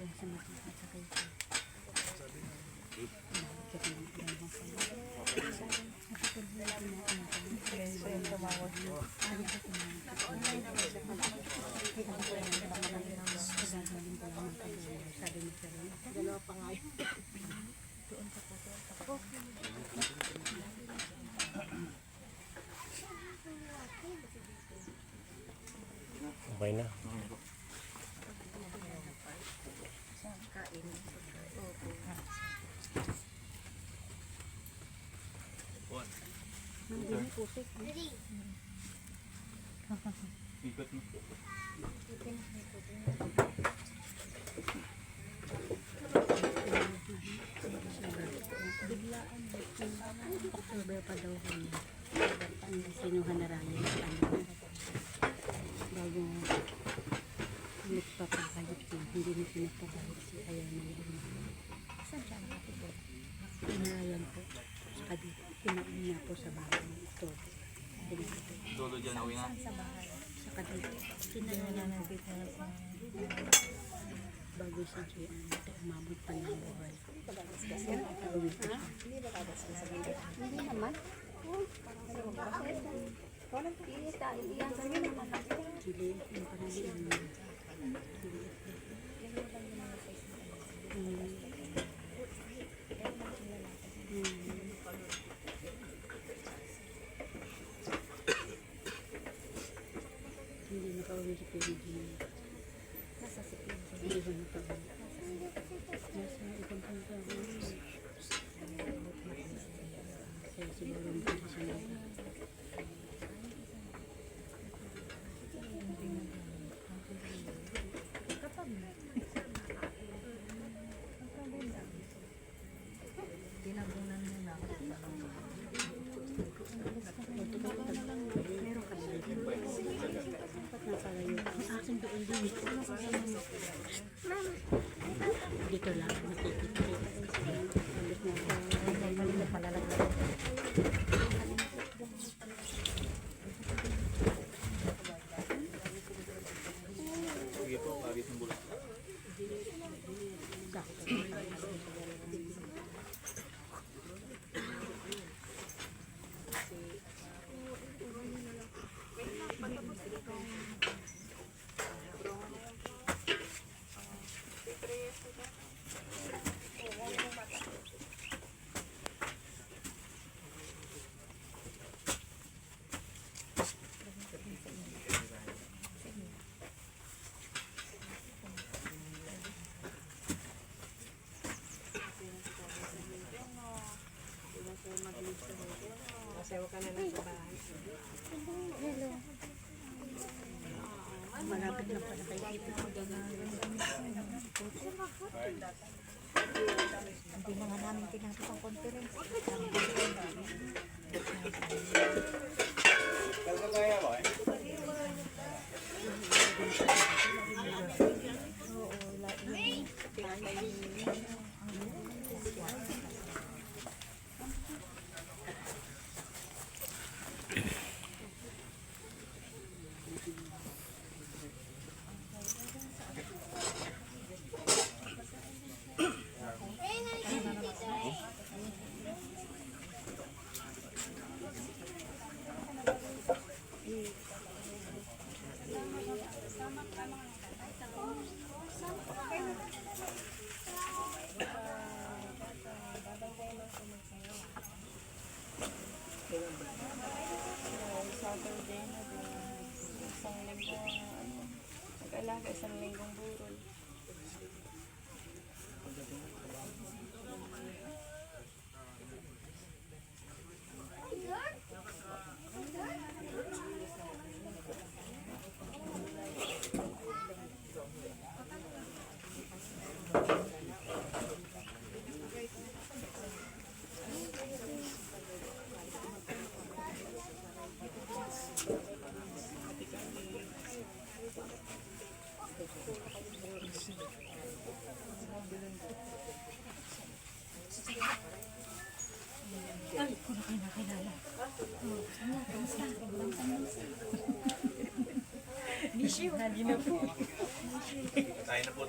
Okay na. Ikot mo. October pa daw ang sinuhan na rami bago nagpapakayot yun. Hindi na siya nagpapakayot siya. Ayaw na yun. Saan siya nakatibot? Pinarayan po. Saka dito. Pinain niya po sa bahay. Ito. Dulo dyan, uwi na. Saka dito. Pinarayan na dito. Bago siya siya. Umabot pa ng buhay. Hindi naman. Chili, yung panalian mo. Hindi nakauwi si Pilipinas. Nasa si Pilipinas. Hindi ba nakauwi? Nasa ibang bansa. Kaya siguro hindi ko siya nagawin. Tinabunan mo na. Meron ka na. Ba't nakalayo? Ang akin doon din. Dito lang. Nakikita. Balik na ako. Balik na palalagay. Sige po, pagit ng bulat. Masayaw ka na lang sa bahay. Hello. Malapit na pala kayo. Hindi na nga namin tinapos ang conference. Saturday na din. Isang linggo, nag-alaga, isang linggong burol. Ay, ko na kayo nakilala. Ano, kamusta? Miss you. Tayo na po.